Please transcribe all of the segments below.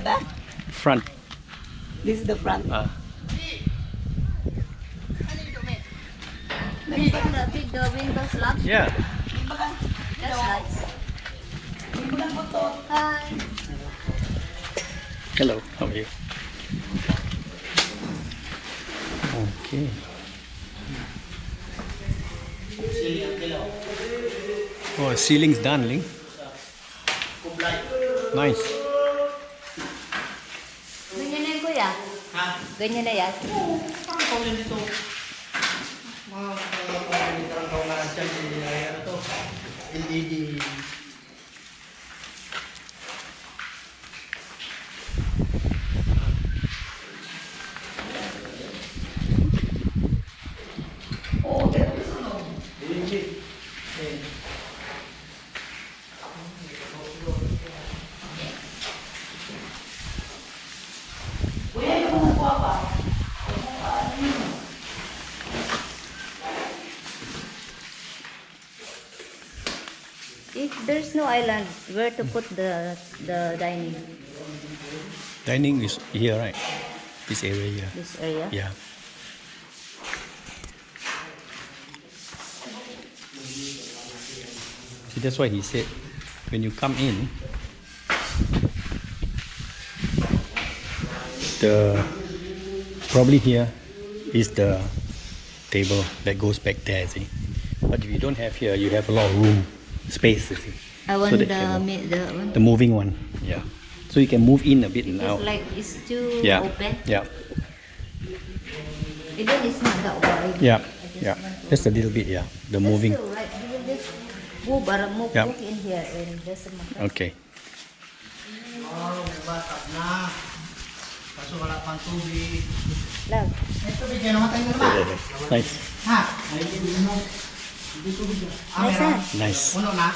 back? Front. This is the front. Big the windows lock. Yeah. That's nice. Hi. Hello, how are you? Okay. Oh, ceiling's done, Ling. Nice. Ganyan na yun, kuya? Ha? Ganyan na yan? Oo, parang ikaw din dito. Mga literang kaunaan dyan, ano to? LED. Oh, there is no. Kuya, yung mga kuha pa. If there's no island, where to put the dining? Dining is here, right? This area here. This area? Yeah. See, that's why he said, when you come in, probably here is the table that goes back there, see. But if you don't have here, you have a lot of room, space, you see. I want So the that one. The moving one, yeah. So you can move in a bit and out. It's like it's too Yeah, open. yeah, Even it's not that wide. yeah, I just yeah. want to- Just a little bit, yeah. The That's moving. still right. You will just move, move Yeah. in here and there's a Okay. Oh, may batap na. Kaso wala pang tubig. Love. May tubig yan, namatay na naman. Nice, Ha? May tubig mo. Hindi tubig yan. Nice, meron. nice. Puno na.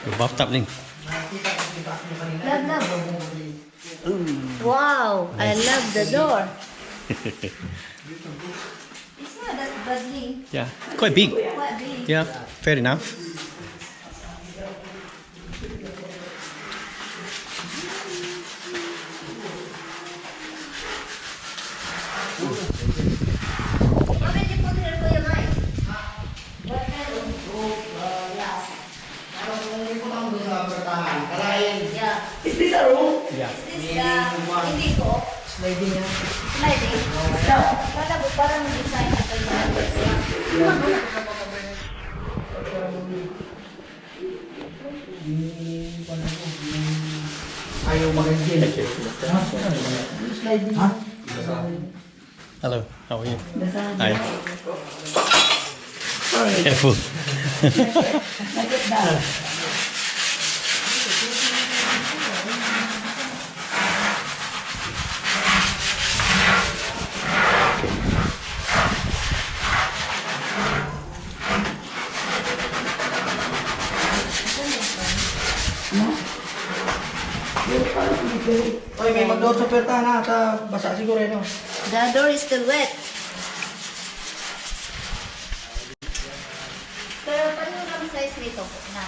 Your bathtub, Ling. Nakita ko diba yung kanina. Love, love. Wow, I love the door. It's not that badly. Yeah, quite big. Quite big. Yeah, fair enough. What did you put here for your mind? What kind of glass? Ano kung hindi ko lang doon sa bertahan. Kalahin. Yeah. Is this a room? Yeah. Is this the indigo Sliding yan. sliding? No. Parang design na kayo. Ayaw magandang. Sliding. Ha? Hello, how are you? Hi. Careful. Like it down. Oy, may magdoon sa pertahan ha. Basa siguro yun. Oh. The door is still wet. Pero paano lang size nito na?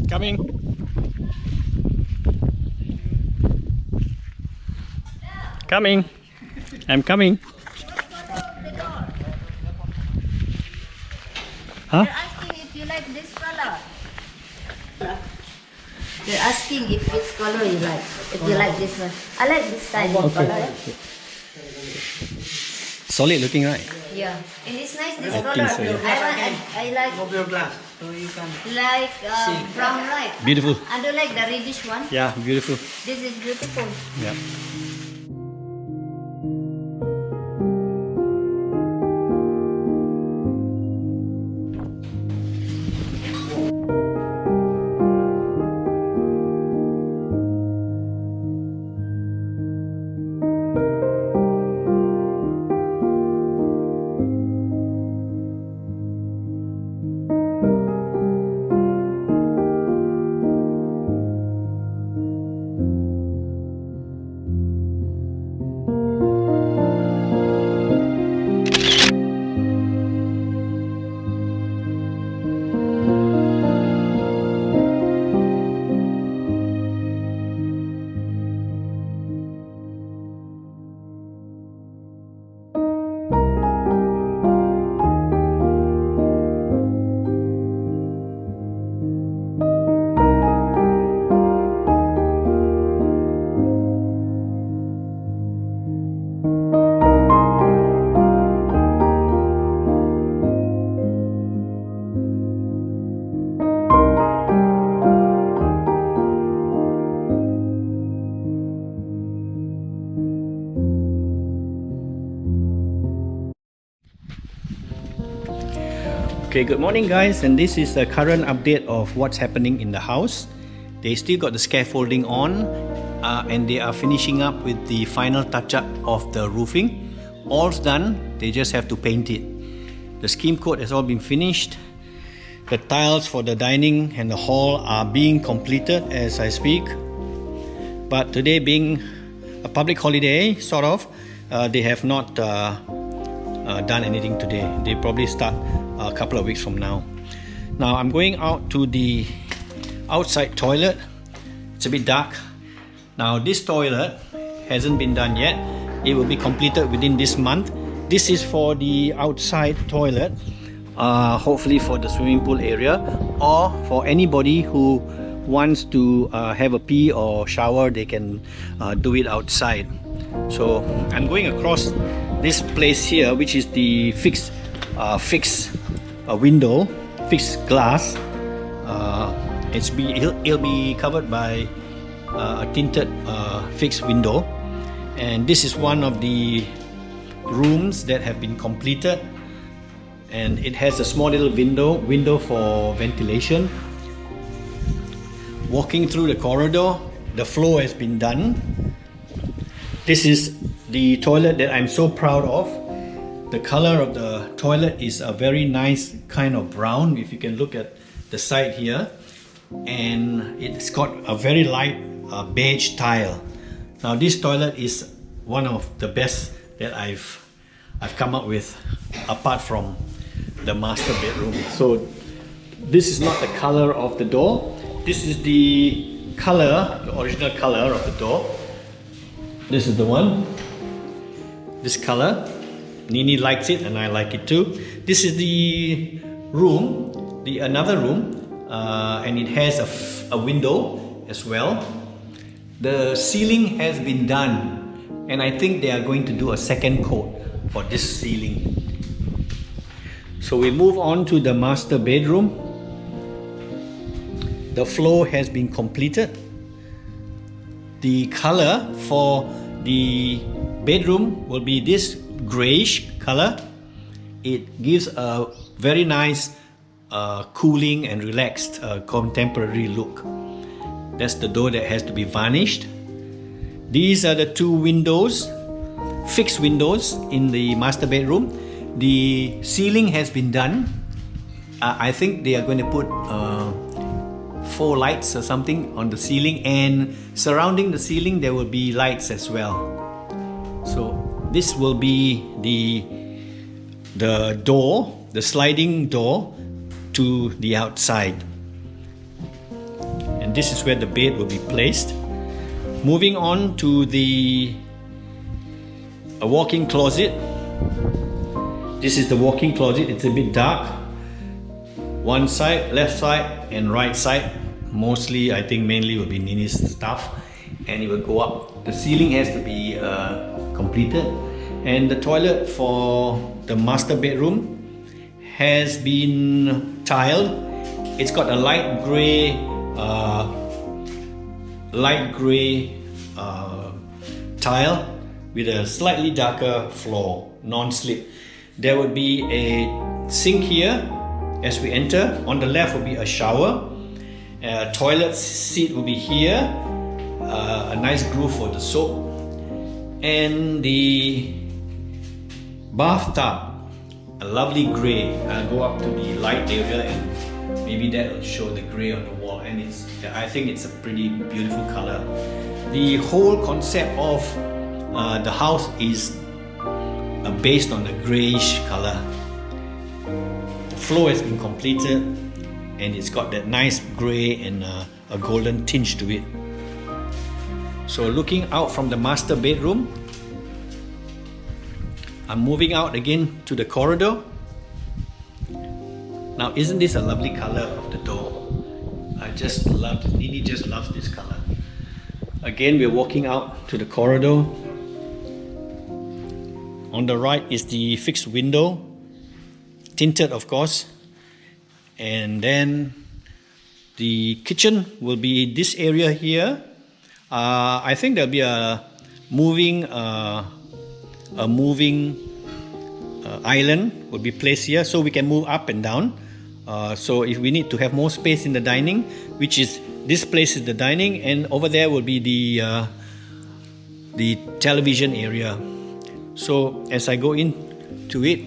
Coming. Coming. I'm coming. Huh? They're asking if you you like this color? They're asking if which color you like. If you like this one. I like this kind of color. Solid looking, right? Yeah. And it's nice this I color. think so, yeah. I like Move your glass so you can. brown light. Beautiful. I don't like the reddish one. Yeah, beautiful. This is beautiful. Yeah. Okay, good morning guys, and this is the current update of what's happening in the house. They still got the scaffolding on and they are finishing up with the final touch-up of the roofing. All's done, they just have to paint it. The skim coat has all been finished. The tiles for the dining and the hall are being completed as I speak. But today being a public holiday, sort of, they have not done anything today. They probably start a couple of weeks from now. Now I'm going out to the outside toilet. It's a bit dark. Now this toilet hasn't been done yet. It will be completed within this month. This is for the outside toilet, hopefully for the swimming pool area, or for anybody who wants to have a pee or shower, they can do it outside. So I'm going across this place here, which is the fixed window, fixed glass. It'll be covered by a tinted fixed window, and this is one of the rooms that have been completed, and it has a small little window for ventilation. Walking through the corridor, the floor has been done. This is the toilet that I'm so proud of. The color of the toilet is a very nice kind of brown, if you can look at the side here, and it's got a very light beige tile. Now this toilet is one of the best that I've come up with, apart from the master bedroom. So this is not the color of the door. This is the color, the original color of the door. This is the one. This color. Nini likes it and I like it too. This is the room, another room, and it has a window as well. The ceiling has been done, and I think they are going to do a second coat for this ceiling. So we move on to the master bedroom. The floor has been completed. The color for the bedroom will be this grayish color. It gives a very nice cooling and relaxed contemporary look. That's the door that has to be varnished. These are the two windows, fixed windows in the master bedroom. The ceiling has been done. I think they are going to put 4 lights or something on the ceiling, and surrounding the ceiling there will be lights as well. So this will be the door, the sliding door to the outside. And this is where the bed will be placed. Moving on to a walk-in closet. This is the walk-in closet. It's a bit dark. one side, left side and right side. Mostly, I think mainly will be Nini's stuff, and it will go up. The ceiling has to be completed, and the toilet for the master bedroom has been tiled. It's got a light grey tile with a slightly darker floor, non-slip. There would be a sink here as we enter. On the left will be a shower. Toilet seat will be here. A nice groove for the soap. And the bathtub, a lovely grey. I'll go up to the light area and maybe that will show the grey on the wall. And I think it's a pretty beautiful color. The whole concept of the house is based on the greyish color. The floor has been completed and it's got that nice grey and a golden tinge to it. So looking out from the master bedroom, I'm moving out again to the corridor. Now isn't this a lovely color of the door? I just love it. Nini just loves this color. Again, we're walking out to the corridor. On the right is the fixed window, tinted of course. And then the kitchen will be this area here. I think there'll be a moving island will be placed here, so we can move up and down. So if we need to have more space in the dining, which is this place is the dining, and over there will be the television area. So as I go into it,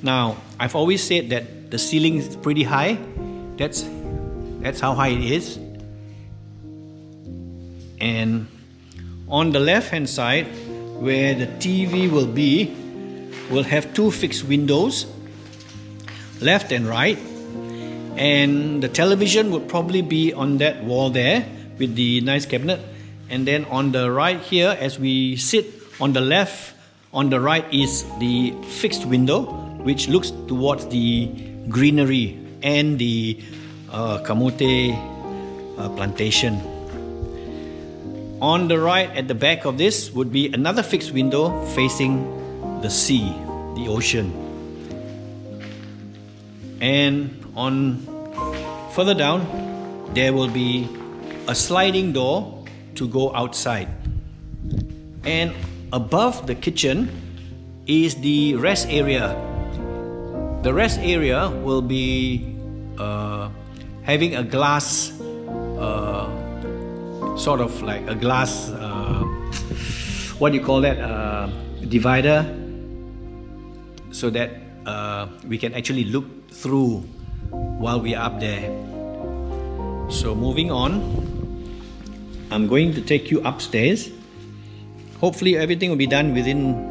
now I've always said that the ceiling is pretty high. That's how high it is. And on the left hand side, where the TV will be, we'll have two fixed windows, left and right. And the television would probably be on that wall there with the nice cabinet. And then on the right here, as we sit on the left, on the right is the fixed window, which looks towards the greenery and the kamote plantation. On the right at the back of this would be another fixed window facing the sea, the ocean. And on further down, there will be a sliding door to go outside. And above the kitchen is the rest area. The rest area will be having a glass, sort of like a glass, what do you call that, divider, so that we can actually look through while we are up there. So moving on, I'm going to take you upstairs. Hopefully everything will be done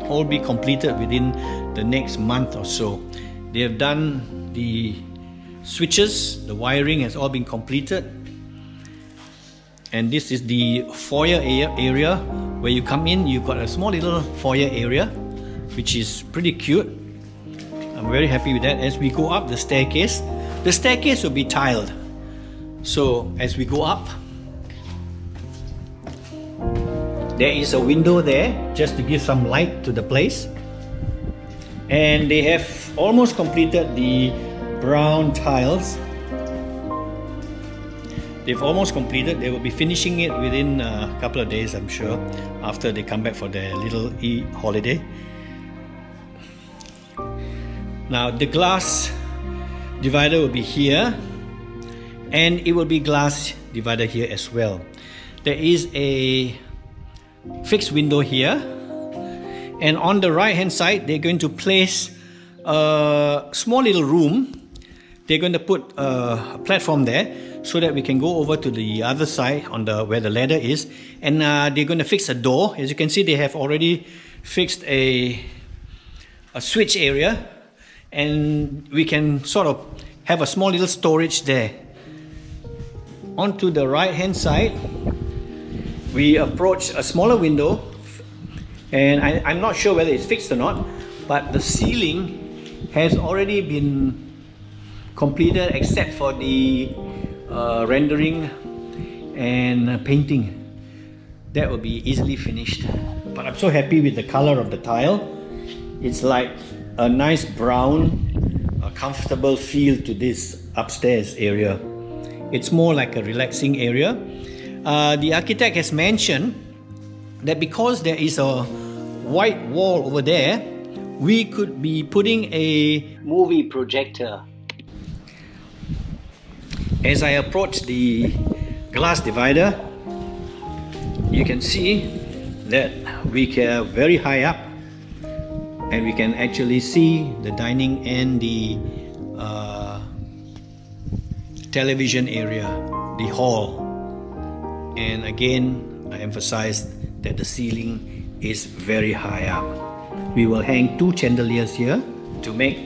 all be completed within the next month or so. They have done the switches, the wiring has all been completed. And this is the foyer area. Where you come in, you've got a small little foyer area, which is pretty cute. I'm very happy with that. As we go up the staircase will be tiled. So as we go up, there is a window there just to give some light to the place. And they have almost completed the brown tiles. They've almost completed. They will be finishing it within a couple of days, I'm sure, after they come back for their little holiday. Now the glass divider will be here, and it will be glass divider here as well. There is a fixed window here, and on the right hand side they're going to place a small little room. They're going to put a platform there so that we can go over to the other side on where the ladder is, and they're going to fix a door. As you can see, they have already fixed a switch area, and we can sort of have a small little storage there. Onto the right hand side, we approach a smaller window, and I'm not sure whether it's fixed or not, but the ceiling has already been completed except for the rendering and painting. That will be easily finished. But I'm so happy with the color of the tile. It's like a nice brown, a comfortable feel to this upstairs area. It's more like a relaxing area. The architect has mentioned that because there is a white wall over there, we could be putting a movie projector. As I approach the glass divider, you can see that we are very high up and we can actually see the dining and the television area, the hall. And again, I emphasize that the ceiling is very high up. We will hang 2 chandeliers here to make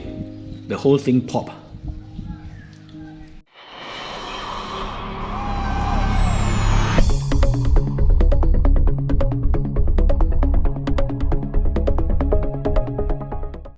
the whole thing pop.